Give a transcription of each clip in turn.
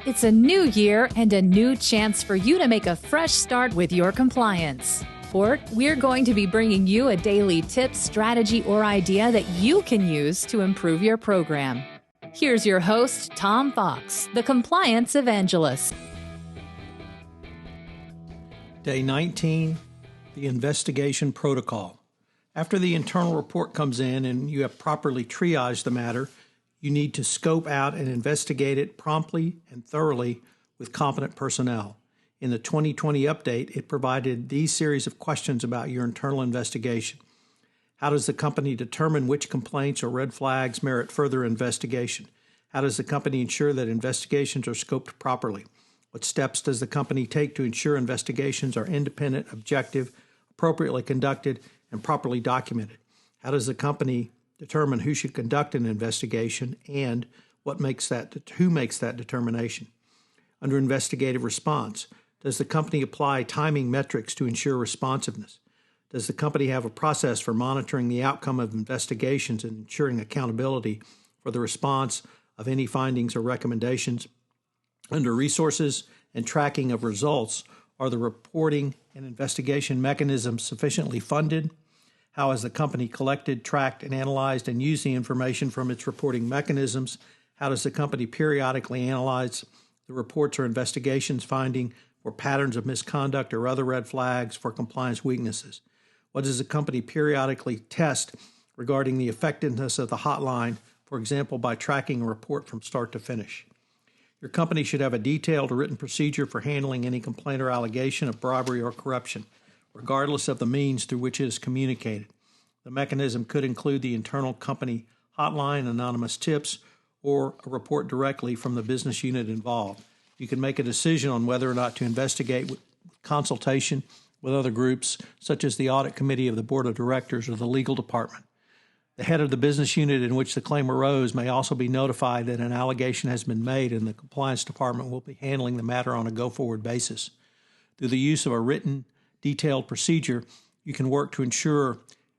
It's a new year and a new chance for you to make a fresh start with your compliance. For it, we're going to be bringing you a daily tip, strategy, or idea that you can use to improve your program. Here's your host, Tom Fox, the Compliance Evangelist. Day 19, the investigation protocol. After the internal report comes in and you have properly triaged the matter, you need to scope out and investigate it promptly and thoroughly with competent personnel. In the 2020 update, it provided these series of questions about your internal investigation. How does the company determine which complaints or red flags merit further investigation? How does the company ensure that investigations are scoped properly? What steps does the company take to ensure investigations are independent, objective, appropriately conducted, and properly documented? How does the company determine who should conduct an investigation and who makes that determination? Under investigative response, does the company apply timing metrics to ensure responsiveness? Does the company have a process for monitoring the outcome of investigations and ensuring accountability for the response of any findings or recommendations? Under resources and tracking of results, are the reporting and investigation mechanisms sufficiently funded? How has the company collected, tracked, and analyzed and used the information from its reporting mechanisms? How does the company periodically analyze the reports or investigations finding for patterns of misconduct or other red flags for compliance weaknesses? What does the company periodically test regarding the effectiveness of the hotline, for example, by tracking a report from start to finish? Your company should have a detailed written procedure for handling any complaint or allegation of bribery or corruption, regardless of the means through which it is communicated. The mechanism could include the internal company hotline, anonymous tips, or a report directly from the business unit involved. You can make a decision on whether or not to investigate with consultation with other groups, such as the audit committee of the board of directors or the legal department. The head of the business unit in which the claim arose may also be notified that an allegation has been made, and the compliance department will be handling the matter on a go-forward basis. Through the use of a written, detailed procedure, you can work to ensure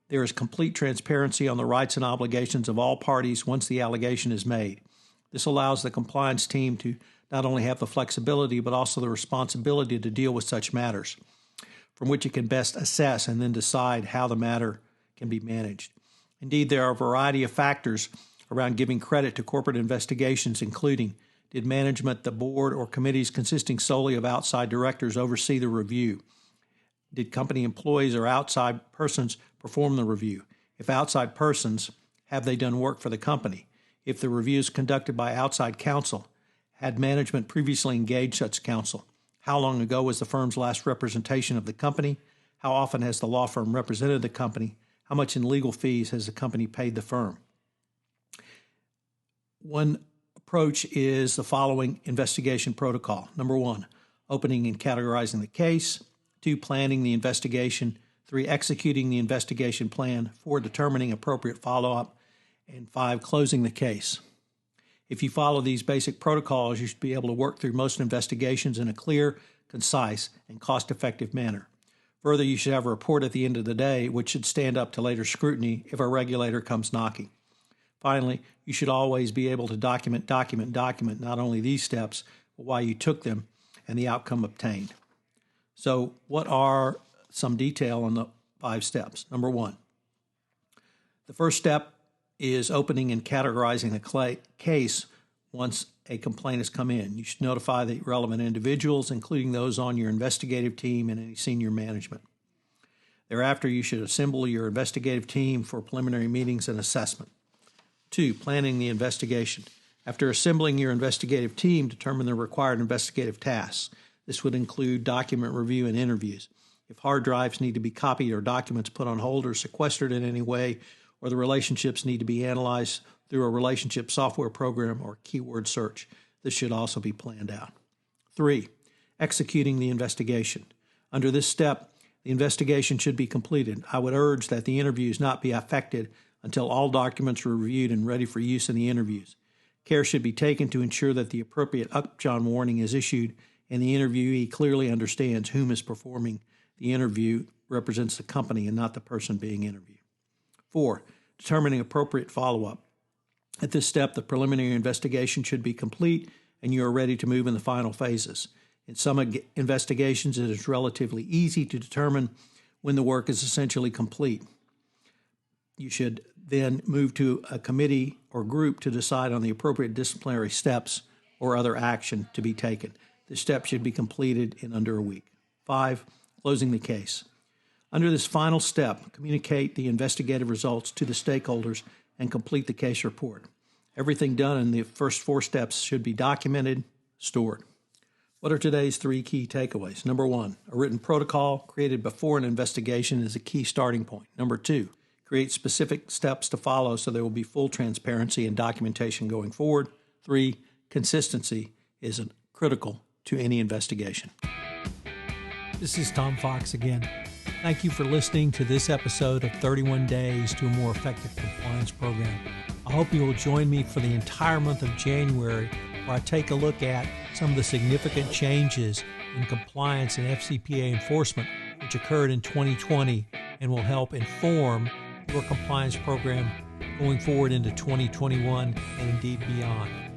there is complete transparency on the rights and obligations of all parties once the allegation is made. This allows the compliance team to not only have the flexibility, but also the responsibility to deal with such matters, from which it can best assess and then decide how the matter can be managed. Indeed, there are a variety of factors around giving credit to corporate investigations, including: did management, the board, or committees consisting solely of outside directors oversee the review? Did company employees or outside persons perform the review? If outside persons, have they done work for the company? If the review is conducted by outside counsel, had management previously engaged such counsel? How long ago was the firm's last representation of the company? How often has the law firm represented the company? How much in legal fees has the company paid the firm? One approach is the following investigation protocol. Number 1, opening and categorizing the case. 2, planning the investigation. 3, executing the investigation plan. 4, determining appropriate follow-up. And 5, closing the case. If you follow these basic protocols, you should be able to work through most investigations in a clear, concise, and cost-effective manner. Further, you should have a report at the end of the day, which should stand up to later scrutiny if a regulator comes knocking. Finally, you should always be able to document not only these steps, but why you took them and the outcome obtained. So what are some detail on the 5 steps? Number 1, the first step is opening and categorizing the case once a complaint has come in. You should notify the relevant individuals, including those on your investigative team and any senior management. Thereafter, you should assemble your investigative team for preliminary meetings and assessment. 2, planning the investigation. After assembling your investigative team, determine the required investigative tasks. This would include document review and interviews. If hard drives need to be copied or documents put on hold or sequestered in any way, or the relationships need to be analyzed through a relationship software program or keyword search, this should also be planned out. 3, executing the investigation. Under this step, the investigation should be completed. I would urge that the interviews not be affected until all documents are reviewed and ready for use in the interviews. Care should be taken to ensure that the appropriate upjohn warning is issued and the interviewee clearly understands whom is performing the interview represents the company and not the person being interviewed. 4, determining appropriate follow-up. At this step, the preliminary investigation should be complete and you are ready to move in the final phases. In some investigations, it is relatively easy to determine when the work is essentially complete. You should then move to a committee or group to decide on the appropriate disciplinary steps or other action to be taken. The step should be completed in under a week. 5, closing the case. Under this final step, communicate the investigative results to the stakeholders and complete the case report. Everything done in the first 4 steps should be documented, stored. What are today's 3 key takeaways? Number 1, a written protocol created before an investigation is a key starting point. Number 2, create specific steps to follow so there will be full transparency and documentation going forward. 3, consistency is critical to any investigation. This is Tom Fox again. Thank you for listening to this episode of 31 Days to a More Effective Compliance Program. I hope you will join me for the entire month of January, where I take a look at some of the significant changes in compliance and FCPA enforcement which occurred in 2020 and will help inform your compliance program going forward into 2021 and indeed beyond.